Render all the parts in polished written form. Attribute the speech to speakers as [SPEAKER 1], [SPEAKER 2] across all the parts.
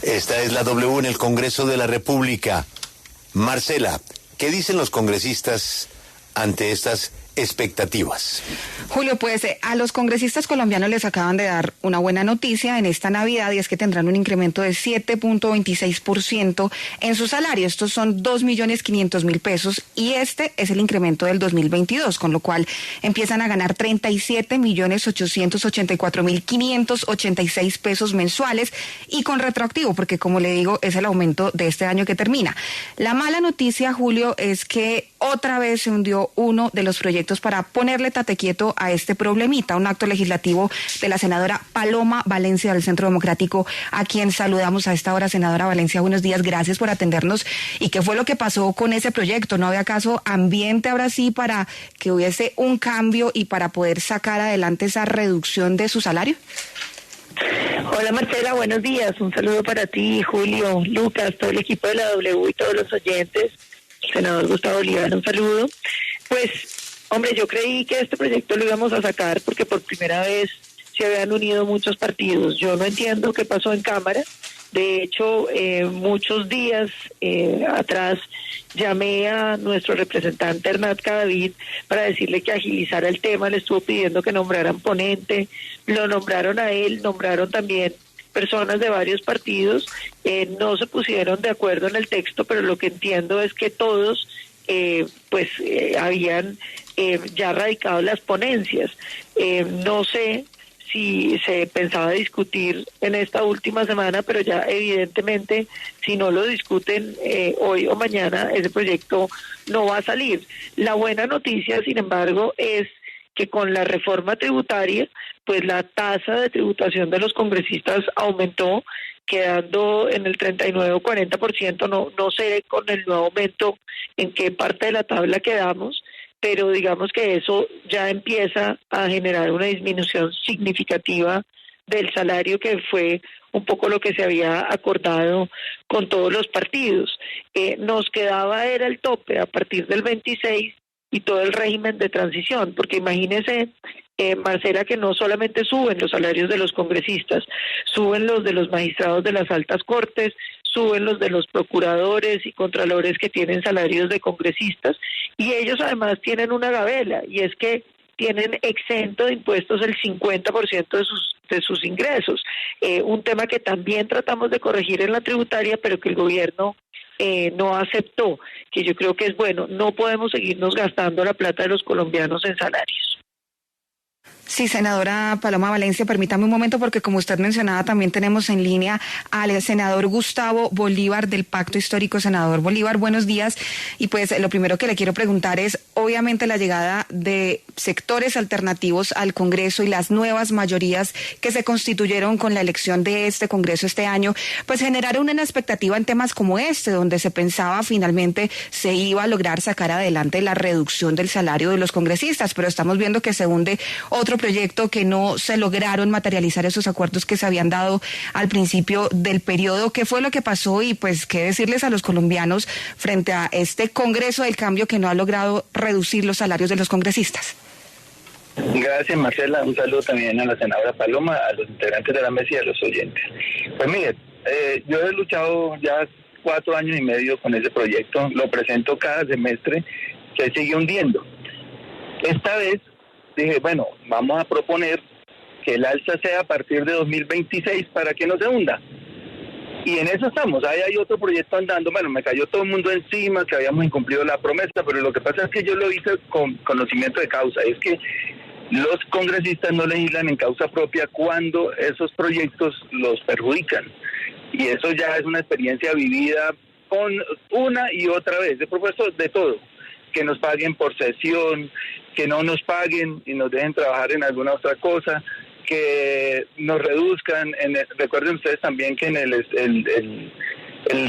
[SPEAKER 1] Esta es la W en el Congreso de la República. Marcela, ¿qué dicen los congresistas ante estas expectativas?
[SPEAKER 2] Julio, pues a los congresistas colombianos les acaban de dar una buena noticia en esta Navidad, y es que tendrán un incremento de 7.26% en su salario. Estos son 2.500.000 pesos, y este es el incremento del 2022, con lo cual empiezan a ganar 37.884.586 pesos mensuales, y con retroactivo, porque como le digo, es el aumento de este año que termina. La mala noticia, Julio, es que otra vez se hundió uno de los proyectos para ponerle tate quieto a este problemita, un acto legislativo de la senadora Paloma Valencia del Centro Democrático, a quien saludamos a esta hora. Senadora Valencia, buenos días, gracias por atendernos. ¿Y qué fue lo que pasó con ese proyecto? ¿No había acaso ambiente ahora sí para que hubiese un cambio y para poder sacar adelante esa reducción de su salario?
[SPEAKER 3] Hola Marcela, buenos días, un saludo para ti, Julio, Lucas, todo el equipo de la W y todos los oyentes. El senador Gustavo Bolívar, un saludo. Pues, hombre, yo creí que este proyecto lo íbamos a sacar porque por primera vez se habían unido muchos partidos. Yo no entiendo qué pasó en Cámara. De hecho, muchos días atrás llamé a nuestro representante Hernán Cadavid para decirle que agilizara el tema. Le estuvo pidiendo que nombraran ponente, lo nombraron a él, nombraron también personas de varios partidos, no se pusieron de acuerdo en el texto, pero lo que entiendo es que todos habían ya radicado las ponencias. No sé si se pensaba discutir en esta última semana, pero ya evidentemente si no lo discuten hoy o mañana, ese proyecto no va a salir. La buena noticia, sin embargo, es que con la reforma tributaria, pues la tasa de tributación de los congresistas aumentó, quedando en el 39 o 40%, no sé con el nuevo aumento en qué parte de la tabla quedamos, pero digamos que eso ya empieza a generar una disminución significativa del salario, que fue un poco lo que se había acordado con todos los partidos. Nos quedaba, era el tope a partir del 26 y todo el régimen de transición, porque imagínese, Marcela, que no solamente suben los salarios de los congresistas, suben los de los magistrados de las altas cortes, suben los de los procuradores y contralores que tienen salarios de congresistas, y ellos además tienen una gabela, y es que tienen exento de impuestos el 50% de sus ingresos. Un tema que también tratamos de corregir en la tributaria, pero que el gobierno no aceptó, que yo creo que es bueno. No podemos seguirnos gastando la plata de los colombianos en salarios.
[SPEAKER 2] Sí, senadora Paloma Valencia, permítame un momento, porque como usted mencionaba, también tenemos en línea al senador Gustavo Bolívar del Pacto Histórico. Senador Bolívar, buenos días. Y pues lo primero que le quiero preguntar es, obviamente, la llegada de sectores alternativos al Congreso y las nuevas mayorías que se constituyeron con la elección de este Congreso este año, pues generaron una expectativa en temas como este, donde se pensaba finalmente se iba a lograr sacar adelante la reducción del salario de los congresistas, pero estamos viendo que se hunde otro proyecto, que no se lograron materializar esos acuerdos que se habían dado al principio del periodo. ¿Qué fue lo que pasó? Y pues, ¿qué decirles a los colombianos frente a este Congreso del Cambio que no ha logrado reducir los salarios de los congresistas?
[SPEAKER 4] Gracias, Marcela. Un saludo también a la senadora Paloma, a los integrantes de la mesa y a los oyentes. Pues mire, yo he luchado ya 4 años y medio con ese proyecto, lo presento cada semestre, se sigue hundiendo. Esta vez dije, bueno, vamos a proponer que el alza sea a partir de 2026 para que no se hunda. Y en eso estamos. Ahí hay otro proyecto andando. Bueno, me cayó todo el mundo encima, que habíamos incumplido la promesa, pero lo que pasa es que yo lo hice con conocimiento de causa. Es que los congresistas no legislan en causa propia cuando esos proyectos los perjudican. Y eso ya es una experiencia vivida con una y otra vez. He propuesto de todo. Que nos paguen por sesión, que no nos paguen y nos dejen trabajar en alguna otra cosa, que nos reduzcan. Recuerden ustedes también que en el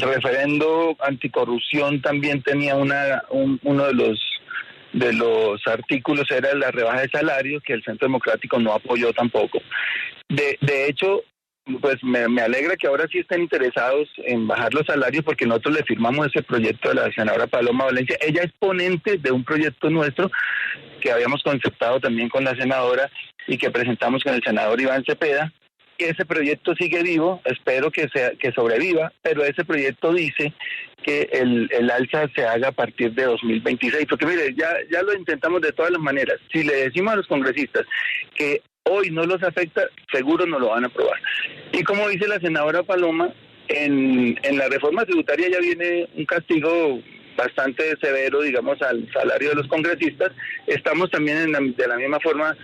[SPEAKER 4] referendo anticorrupción también tenía uno de los artículos era la rebaja de salario, que el Centro Democrático no apoyó tampoco. De hecho, pues me alegra que ahora sí estén interesados en bajar los salarios, porque nosotros le firmamos ese proyecto a la senadora Paloma Valencia. Ella es ponente de un proyecto nuestro que habíamos conceptado también con la senadora y que presentamos con el senador Iván Cepeda, que ese proyecto sigue vivo, espero que sobreviva, pero ese proyecto dice que el alza se haga a partir de 2026, porque mire, ya lo intentamos de todas las maneras. Si le decimos a los congresistas que hoy no los afecta, seguro no lo van a aprobar. Y como dice la senadora Paloma, en la reforma tributaria ya viene un castigo bastante severo, digamos, al salario de los congresistas. Estamos también de la misma forma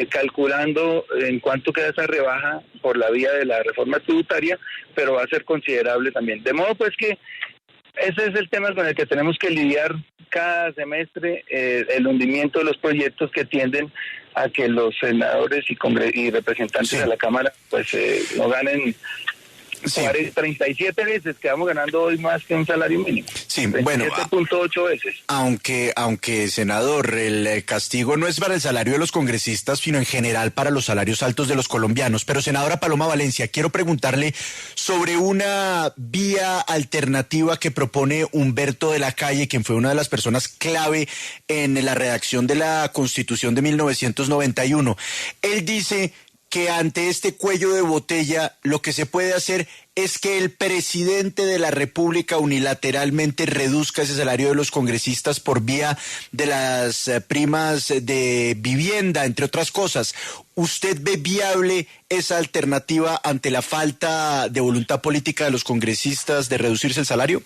[SPEAKER 4] calculando en cuánto queda esa rebaja por la vía de la reforma tributaria, pero va a ser considerable también. De modo pues que ese es el tema con el que tenemos que lidiar cada semestre, el hundimiento de los proyectos que tienden a que los senadores y representantes de la Cámara pues no ganen. Sí. 37 veces que vamos ganando hoy más que un salario mínimo.
[SPEAKER 5] Sí, bueno,
[SPEAKER 4] 7.8 veces.
[SPEAKER 5] Aunque, senador, el castigo no es para el salario de los congresistas, sino en general para los salarios altos de los colombianos. Pero, senadora Paloma Valencia, quiero preguntarle sobre una vía alternativa que propone Humberto de la Calle, quien fue una de las personas clave en la redacción de la Constitución de 1991. Él dice que ante este cuello de botella lo que se puede hacer es que el presidente de la República unilateralmente reduzca ese salario de los congresistas por vía de las primas de vivienda, entre otras cosas. ¿Usted ve viable esa alternativa ante la falta de voluntad política de los congresistas de reducirse el salario?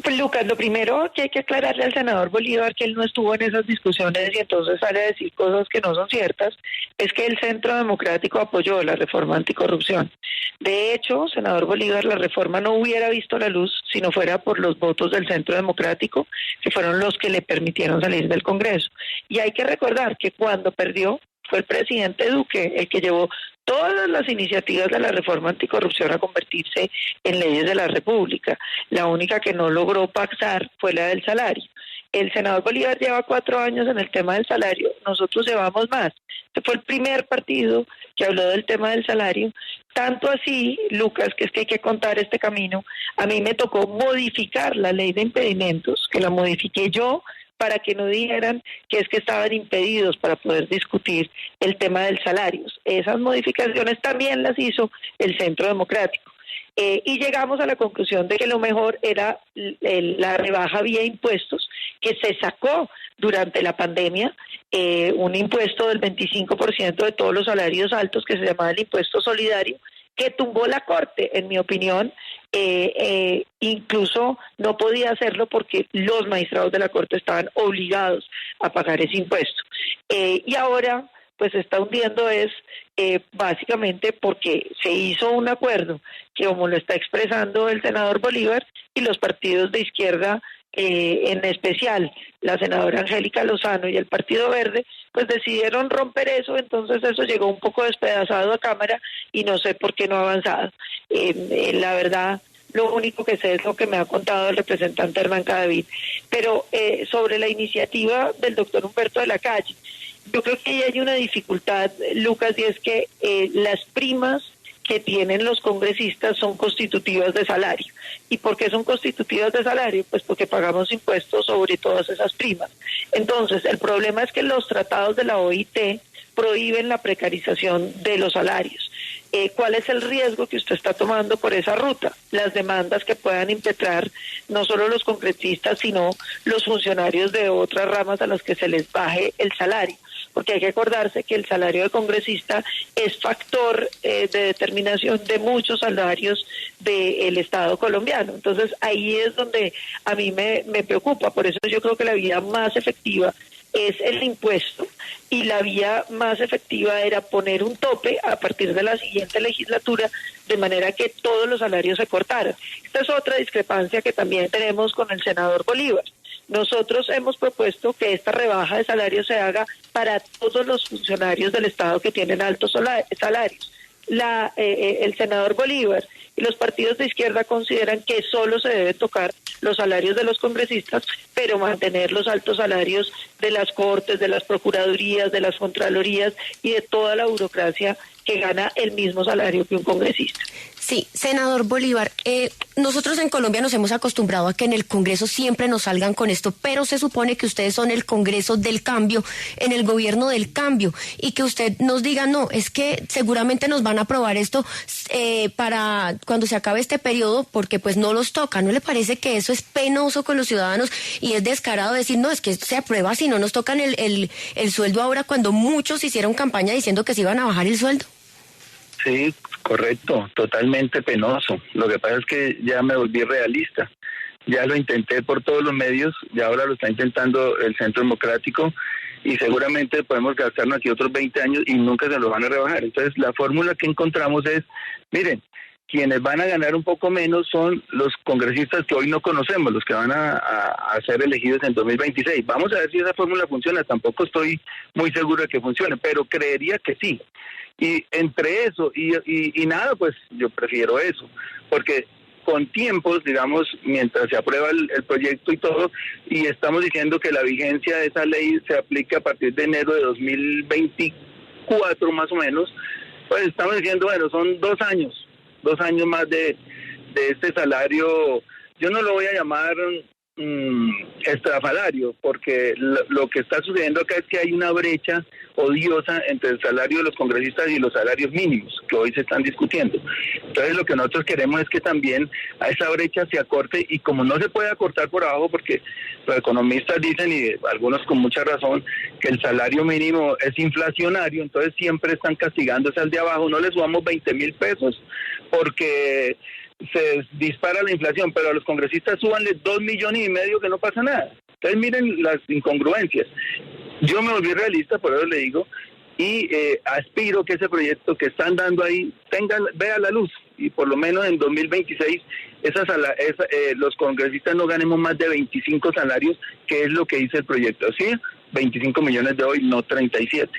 [SPEAKER 3] Pues Lucas, lo primero que hay que aclararle al senador Bolívar, que él no estuvo en esas discusiones y entonces sale a decir cosas que no son ciertas, es que el Centro Democrático apoyó la reforma anticorrupción. De hecho, senador Bolívar, la reforma no hubiera visto la luz si no fuera por los votos del Centro Democrático, que fueron los que le permitieron salir del Congreso. Y hay que recordar que cuando perdió, fue el presidente Duque el que llevó todas las iniciativas de la reforma anticorrupción a convertirse en leyes de la República. La única que no logró pactar fue la del salario. El senador Bolívar lleva 4 años en el tema del salario, nosotros llevamos más. Este fue el primer partido que habló del tema del salario, tanto así, Lucas, que es que hay que contar este camino. A mí me tocó modificar la ley de impedimentos, que la modifiqué yo, para que no dijeran que es que estaban impedidos para poder discutir el tema del salario. Esas modificaciones también las hizo el Centro Democrático. Y llegamos a la conclusión de que lo mejor era la rebaja vía impuestos, que se sacó durante la pandemia, un impuesto del 25% de todos los salarios altos que se llamaba el impuesto solidario, que tumbó la Corte, en mi opinión. Incluso no podía hacerlo porque los magistrados de la Corte estaban obligados a pagar ese impuesto. Y ahora pues se está hundiendo básicamente porque se hizo un acuerdo que, como lo está expresando el senador Bolívar, y los partidos de izquierda, en especial la senadora Angélica Lozano y el Partido Verde, pues decidieron romper eso. Entonces eso llegó un poco despedazado a Cámara y no sé por qué no ha avanzado. La verdad, lo único que sé es lo que me ha contado el representante Hernán Cadavid. Pero sobre la iniciativa del doctor Humberto de la Calle, yo creo que ahí hay una dificultad, Lucas, y es que las primas que tienen los congresistas son constitutivas de salario. ¿Y por qué son constitutivas de salario? Pues porque pagamos impuestos sobre todas esas primas. Entonces, el problema es que los tratados de la OIT prohíben la precarización de los salarios. ¿Cuál es el riesgo que usted está tomando por esa ruta? Las demandas que puedan impetrar no solo los congresistas, sino los funcionarios de otras ramas a las que se les baje el salario. Porque hay que acordarse que el salario de congresista es factor de determinación de muchos salarios del Estado colombiano. Entonces ahí es donde a mí me preocupa. Por eso yo creo que la vía más efectiva es el impuesto, y la vía más efectiva era poner un tope a partir de la siguiente legislatura, de manera que todos los salarios se cortaran. Esta es otra discrepancia que también tenemos con el senador Bolívar. Nosotros hemos propuesto que esta rebaja de salario se haga para todos los funcionarios del Estado que tienen altos salarios. El senador Bolívar y los partidos de izquierda consideran que solo se debe tocar los salarios de los congresistas, pero mantener los altos salarios de las cortes, de las procuradurías, de las contralorías y de toda la burocracia que gana el mismo salario que un congresista.
[SPEAKER 6] Sí, senador Bolívar, nosotros en Colombia nos hemos acostumbrado a que en el Congreso siempre nos salgan con esto, pero se supone que ustedes son el Congreso del cambio, en el gobierno del cambio, y que usted nos diga, no, es que seguramente nos van a aprobar esto para cuando se acabe este periodo, porque pues no los toca. ¿No le parece que eso es penoso con los ciudadanos y es descarado decir, no, es que se aprueba si no nos tocan el sueldo ahora, cuando muchos hicieron campaña diciendo que se iban a bajar el sueldo?
[SPEAKER 4] Sí, correcto, totalmente penoso. Lo que pasa es que ya me volví realista. Ya lo intenté por todos los medios y ahora lo está intentando el Centro Democrático y seguramente podemos gastarnos aquí otros 20 años y nunca se lo van a rebajar. Entonces la fórmula que encontramos es, miren, quienes van a ganar un poco menos son los congresistas que hoy no conocemos, los que van a ser elegidos en 2026. Vamos a ver si esa fórmula funciona. Tampoco estoy muy seguro de que funcione, pero creería que sí. Y entre eso y nada, pues yo prefiero eso, porque con tiempos, digamos, mientras se aprueba el proyecto y todo, y estamos diciendo que la vigencia de esa ley se aplica a partir de enero de 2024 más o menos, pues estamos diciendo, bueno, son 2 años más de este salario. Yo no lo voy a llamar estrafalario, porque lo que está sucediendo acá es que hay una brecha odiosa entre el salario de los congresistas y los salarios mínimos que hoy se están discutiendo. Entonces lo que nosotros queremos es que también a esa brecha se acorte, y como no se puede acortar por abajo, porque los economistas dicen, y algunos con mucha razón, que el salario mínimo es inflacionario, entonces siempre están castigándose al de abajo. No les subamos 20,000 pesos porque se dispara la inflación, pero a los congresistas súbanle 2,5 millones que no pasa nada. Entonces miren las incongruencias. Yo me volví realista, por eso le digo, y aspiro que ese proyecto que están dando ahí vea la luz, y por lo menos en 2026 los congresistas no ganemos más de 25 salarios, que es lo que dice el proyecto. ¿Sí? 25 millones de hoy, no 37.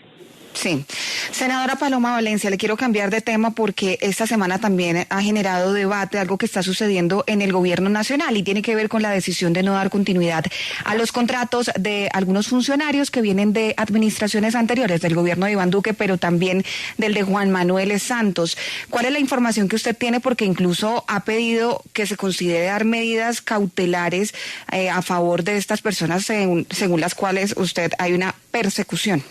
[SPEAKER 2] Sí. Senadora Paloma Valencia, le quiero cambiar de tema porque esta semana también ha generado debate algo que está sucediendo en el gobierno nacional y tiene que ver con la decisión de no dar continuidad a los contratos de algunos funcionarios que vienen de administraciones anteriores del gobierno de Iván Duque, pero también del de Juan Manuel Santos. ¿Cuál es la información que usted tiene? Porque incluso ha pedido que se considere dar medidas cautelares a favor de estas personas según las cuales hay una persecución.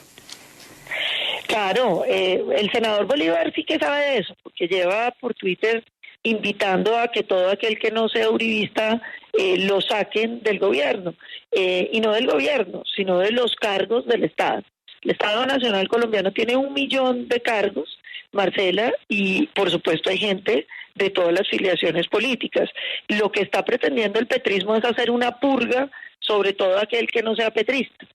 [SPEAKER 3] Claro, el senador Bolívar sí que sabe de eso, porque lleva por Twitter invitando a que todo aquel que no sea uribista lo saquen del gobierno, y no del gobierno, sino de los cargos del Estado. El Estado Nacional Colombiano tiene 1 millón de cargos, Marcela, y por supuesto hay gente de todas las filiaciones políticas. Lo que está pretendiendo el petrismo es hacer una purga sobre todo aquel que no sea petrista.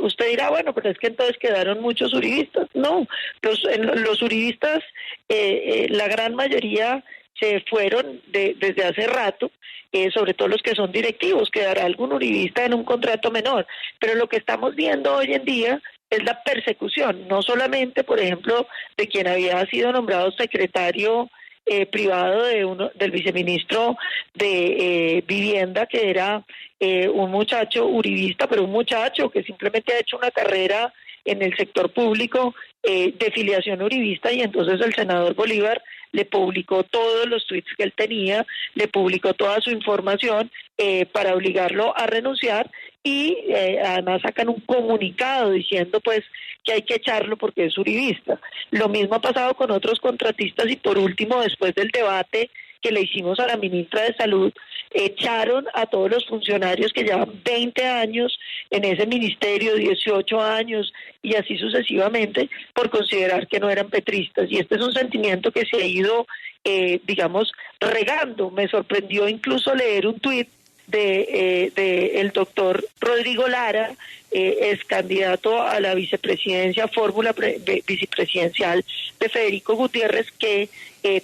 [SPEAKER 3] Usted dirá, bueno, pero es que entonces quedaron muchos uribistas. No, los uribistas, la gran mayoría se fueron desde hace rato, sobre todo los que son directivos. Quedará algún uribista en un contrato menor, pero lo que estamos viendo hoy en día es la persecución, no solamente, por ejemplo, de quien había sido nombrado secretario privado del viceministro de Vivienda, que era un muchacho uribista, pero un muchacho que simplemente ha hecho una carrera en el sector público de filiación uribista, y entonces el senador Bolívar le publicó todos los tweets que él tenía, le publicó toda su información para obligarlo a renunciar, y además sacan un comunicado diciendo pues que hay que echarlo porque es uribista. Lo mismo ha pasado con otros contratistas, y por último, después del debate que le hicimos a la ministra de Salud, echaron a todos los funcionarios que llevan 20 años en ese ministerio, 18 años y así sucesivamente, por considerar que no eran petristas. Y este es un sentimiento que se ha ido, regando. Me sorprendió incluso leer un tuit de el doctor Rodrigo Lara, ex candidato a la vicepresidencia, fórmula vicepresidencial de Federico Gutiérrez, que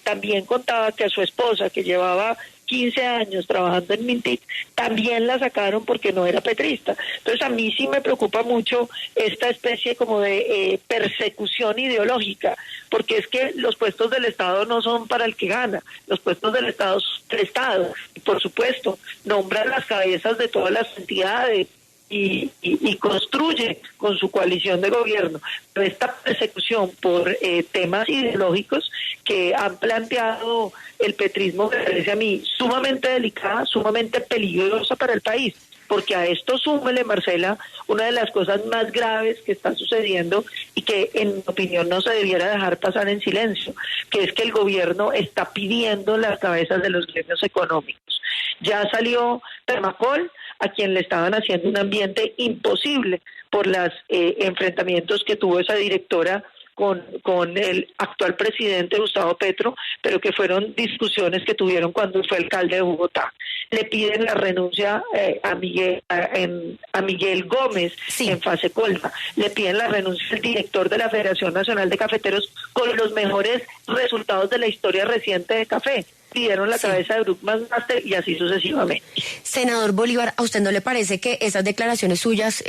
[SPEAKER 3] también contaba que a su esposa, que llevaba 15 años trabajando en Mintic, también la sacaron porque no era petrista. Entonces a mí sí me preocupa mucho esta especie como de persecución ideológica, porque es que los puestos del Estado no son para el que gana, los puestos del Estado son del Estado, y por supuesto nombran las cabezas de todas las entidades, y construye con su coalición de gobierno. Pero esta persecución por temas ideológicos que han planteado el petrismo me parece a mí sumamente delicada, sumamente peligrosa para el país. Porque a esto súmele, Marcela, una de las cosas más graves que está sucediendo y que en mi opinión no se debiera dejar pasar en silencio, que es que el gobierno está pidiendo las cabezas de los gremios económicos. Ya salió Permacol, a quien le estaban haciendo un ambiente imposible por los enfrentamientos que tuvo esa directora con el actual presidente Gustavo Petro, pero que fueron discusiones que tuvieron cuando fue alcalde de Bogotá. Le piden la renuncia a Miguel Gómez, sí, en fase colma. Le piden la renuncia al director de la Federación Nacional de Cafeteros con los mejores resultados de la historia reciente de café. Pidieron la cabeza de Bruckman Master y así sucesivamente.
[SPEAKER 6] Senador Bolívar, ¿a usted no le parece que esas declaraciones suyas,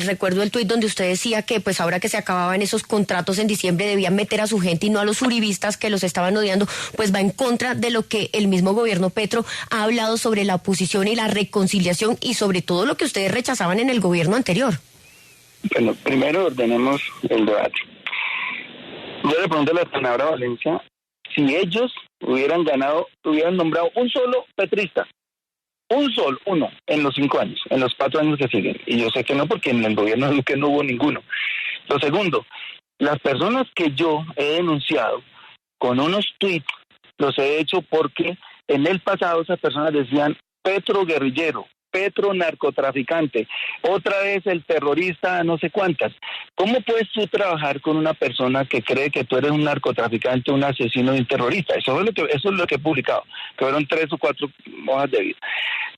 [SPEAKER 6] recuerdo el tuit donde usted decía que pues ahora que se acababan esos contratos en diciembre debían meter a su gente y no a los uribistas que los estaban odiando, pues va en contra de lo que el mismo gobierno Petro ha hablado sobre la oposición y la reconciliación y sobre todo lo que ustedes rechazaban en el gobierno anterior?
[SPEAKER 4] Bueno, primero ordenemos el debate. Yo le pregunto a la senadora Valencia si ellos hubieran nombrado un solo petrista, uno, en los 5 años, en los 4 años que siguen. Y yo sé que no, porque en el gobierno de Duque no hubo ninguno. Lo segundo, las personas que yo he denunciado con unos tweets, los he hecho porque en el pasado esas personas decían Petro guerrillero, Petro narcotraficante, otra vez el terrorista, no sé cuántas. ¿Cómo puedes tú trabajar con una persona que cree que tú eres un narcotraficante, un asesino y un terrorista? Eso es lo que he publicado, que fueron 3 o 4 hojas de vida.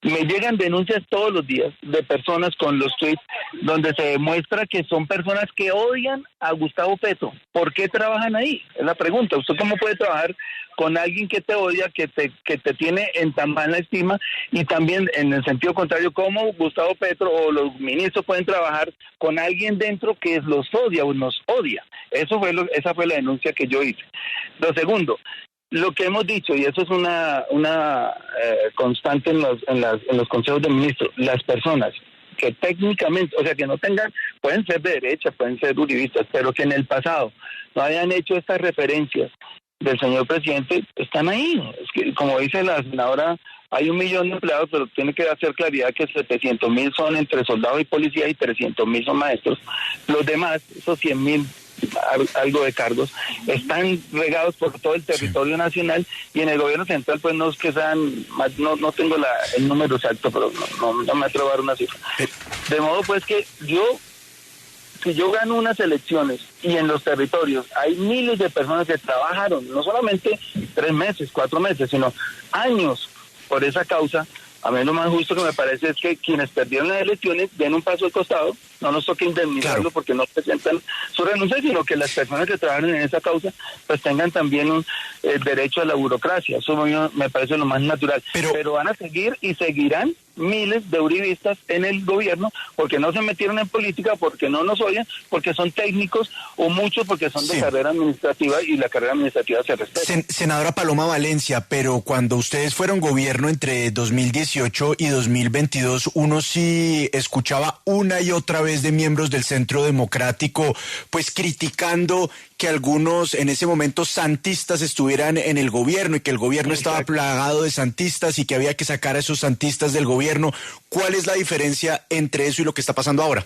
[SPEAKER 4] Me llegan denuncias todos los días de personas con los tweets donde se demuestra que son personas que odian a Gustavo Petro. ¿Por qué trabajan ahí? Es la pregunta. ¿Usted cómo puede trabajar con alguien que te odia, que te tiene en tan mala estima? Y también en el sentido contrario, ¿cómo Gustavo Petro o los ministros pueden trabajar con alguien dentro que los odia o nos odia? Esa fue la denuncia que yo hice. Lo segundo, lo que hemos dicho, y eso es una constante en los consejos de ministros, las personas que técnicamente, o sea, que no tengan, pueden ser de derecha, pueden ser uribistas, pero que en el pasado no hayan hecho estas referencias del señor presidente, están ahí. Es que, como dice la senadora, hay 1 millón de empleados, pero tiene que hacer claridad que 700,000 son entre soldados y policía y 300,000 son maestros. Los demás, esos 100,000 algo de cargos, están regados por todo el territorio nacional, y en el gobierno central pues no es que sean más, no tengo el número exacto, pero no me atrevo a dar una cifra. De modo pues que si yo gano unas elecciones y en los territorios hay miles de personas que trabajaron, no solamente 3 meses, 4 meses, sino años por esa causa, a mí lo más justo que me parece es que quienes perdieron las elecciones den un paso al costado, no nos toque indemnizarlo, claro, porque no presentan su renuncia, sino que las personas que trabajan en esa causa pues tengan también un derecho a la burocracia. Eso me parece lo más natural. Pero van a seguir y seguirán miles de uribistas en el gobierno porque no se metieron en política, porque no nos odian, porque son técnicos, o muchos porque son de carrera administrativa, y la carrera administrativa se respeta.
[SPEAKER 5] Senadora Paloma Valencia, pero cuando ustedes fueron gobierno entre 2018 y 2022, uno sí escuchaba una y otra vez de miembros del Centro Democrático pues criticando que algunos en ese momento santistas estuvieran en el gobierno y que el gobierno estaba plagado de santistas y que había que sacar a esos santistas del gobierno. ¿Cuál es la diferencia entre eso y lo que está pasando ahora?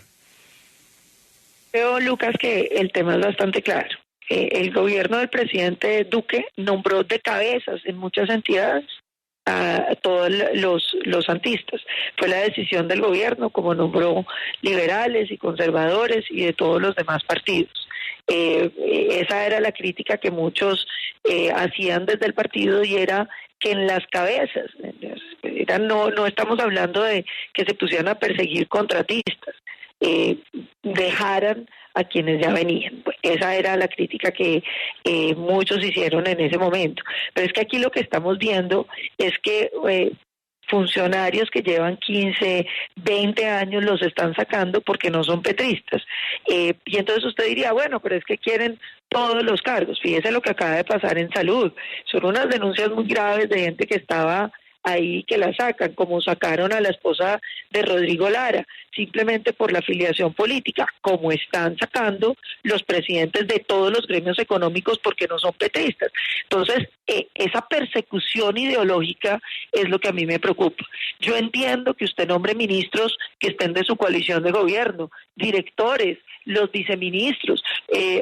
[SPEAKER 3] Creo, Lucas, que el tema es bastante claro. El gobierno del presidente Duque nombró de cabezas en muchas entidades a todos los santistas. Fue la decisión del gobierno, como nombró liberales y conservadores y de todos los demás partidos. Esa era la crítica que muchos hacían desde el partido, y era que en las cabezas, no estamos hablando de que se pusieran a perseguir contratistas, dejaran a quienes ya venían. Esa era la crítica que muchos hicieron en ese momento. Pero es que aquí lo que estamos viendo es que funcionarios que llevan 15, 20 años los están sacando porque no son petristas. Y entonces usted diría, bueno, pero es que quieren todos los cargos. Fíjese lo que acaba de pasar en salud. Son unas denuncias muy graves de gente que estaba ahí que la sacan, como sacaron a la esposa de Rodrigo Lara, simplemente por la afiliación política, como están sacando los presidentes de todos los gremios económicos porque no son petristas. Entonces, esa persecución ideológica es lo que a mí me preocupa. Yo entiendo que usted nombre ministros que estén de su coalición de gobierno, directores, los viceministros,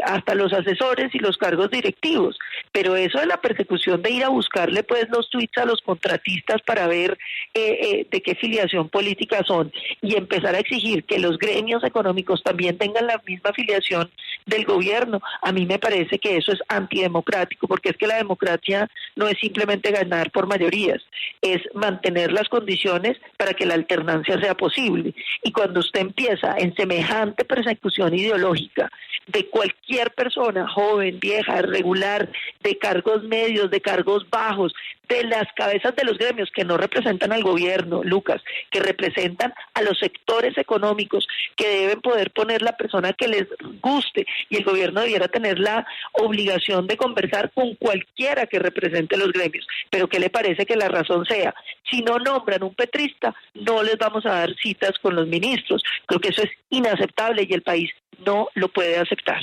[SPEAKER 3] hasta los asesores y los cargos directivos, pero eso de la persecución de ir a buscarle pues los tweets a los contratistas para ver de qué filiación política son y empezar a exigir que los gremios económicos también tengan la misma afiliación del gobierno, a mí me parece que eso es antidemocrático, porque es que la democracia no es simplemente ganar por mayorías, es mantener las condiciones para que la alternancia sea posible. Y cuando usted empieza en semejante persecución ideológica de cualquier persona, joven, vieja, regular, de cargos medios, de cargos bajos, de las cabezas de los gremios que no representan al gobierno, Lucas, que representan a los sectores económicos, que deben poder poner la persona que les guste, y el gobierno debiera tener la obligación de conversar con cualquiera que represente los gremios. Pero ¿qué le parece que la razón sea? Si no nombran un petrista, no les vamos a dar citas con los ministros. Creo que eso es inaceptable y el país no lo puede aceptar.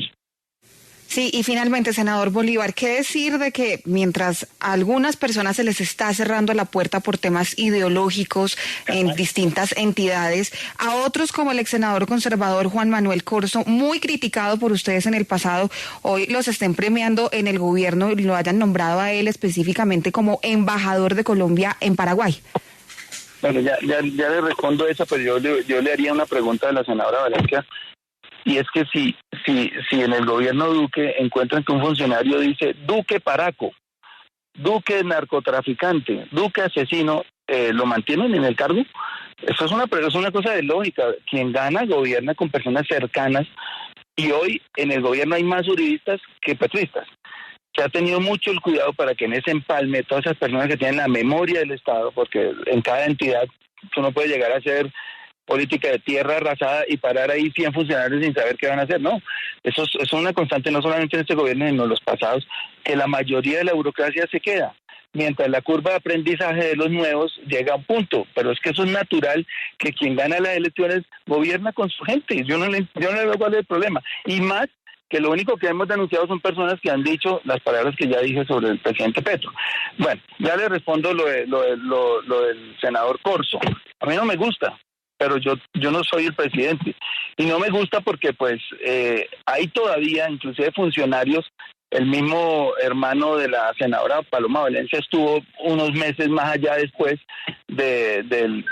[SPEAKER 2] Sí, y finalmente, senador Bolívar, ¿qué decir de que mientras a algunas personas se les está cerrando la puerta por temas ideológicos en distintas entidades, a otros como el ex senador conservador Juan Manuel Corzo, muy criticado por ustedes en el pasado, hoy los estén premiando en el gobierno y lo hayan nombrado a él específicamente como embajador de Colombia en Paraguay?
[SPEAKER 4] Bueno, ya le respondo esa, pero yo le haría una pregunta a la senadora Valencia. Y es que si en el gobierno Duque encuentran que un funcionario dice Duque paraco, Duque narcotraficante, Duque asesino, ¿lo mantienen en el cargo? Eso es una cosa de lógica. Quien gana gobierna con personas cercanas, y hoy en el gobierno hay más uribistas que petristas. Se ha tenido mucho el cuidado para que en ese empalme todas esas personas que tienen la memoria del Estado, porque en cada entidad uno puede llegar a ser política de tierra arrasada y parar ahí 100 funcionarios sin saber qué van a hacer. No, eso es una constante no solamente en este gobierno, sino en los pasados, que la mayoría de la burocracia se queda, mientras la curva de aprendizaje de los nuevos llega a un punto. Pero es que eso es natural, que quien gana las elecciones gobierna con su gente. Yo no le veo cuál es el problema. Y más que lo único que hemos denunciado son personas que han dicho las palabras que ya dije sobre el presidente Petro. Bueno, ya le respondo lo del senador Corzo. A mí no me gusta, pero yo no soy el presidente. Y no me gusta porque pues hay todavía inclusive funcionarios. El mismo hermano de la senadora Paloma Valencia estuvo unos meses más allá después del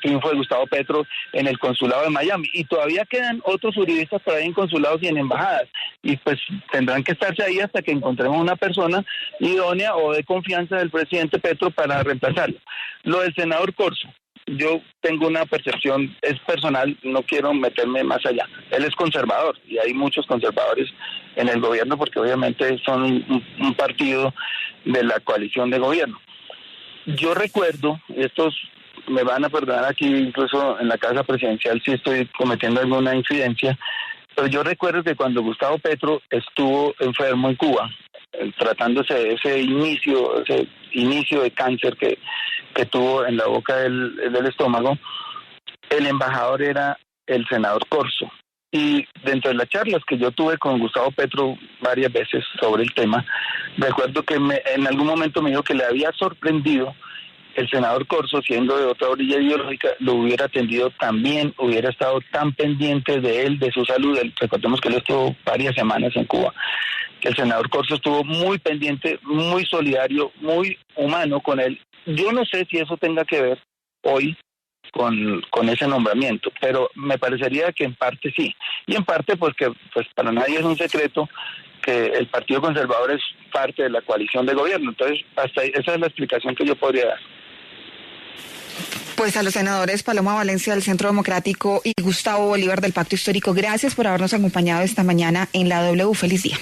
[SPEAKER 4] triunfo de Gustavo Petro en el consulado de Miami. Y todavía quedan otros uribistas por ahí en consulados y en embajadas. Y pues tendrán que estarse ahí hasta que encontremos una persona idónea o de confianza del presidente Petro para reemplazarlo. Lo del senador Corzo. Yo tengo una percepción, es personal, no quiero meterme más allá. Él es conservador y hay muchos conservadores en el gobierno porque obviamente son un partido de la coalición de gobierno. Yo recuerdo, estos me van a perdonar aquí incluso en la casa presidencial si estoy cometiendo alguna infidencia, pero yo recuerdo que cuando Gustavo Petro estuvo enfermo en Cuba, tratándose de ese inicio de cáncer que tuvo en la boca del estómago, el embajador era el senador Corzo. Y dentro de las charlas que yo tuve con Gustavo Petro varias veces sobre el tema, recuerdo que en algún momento me dijo que le había sorprendido el senador Corzo, siendo de otra orilla ideológica, lo hubiera atendido también, hubiera estado tan pendiente de él, de su salud. Recordemos que él estuvo varias semanas en Cuba. El senador Corzo estuvo muy pendiente, muy solidario, muy humano con él. Yo no sé si eso tenga que ver hoy con ese nombramiento, pero me parecería que en parte sí. Y en parte porque pues para nadie es un secreto que el Partido Conservador es parte de la coalición de gobierno. Entonces, hasta ahí, esa es la explicación que yo podría dar.
[SPEAKER 2] Pues a los senadores Paloma Valencia del Centro Democrático y Gustavo Bolívar del Pacto Histórico, gracias por habernos acompañado esta mañana en la W. Feliz día.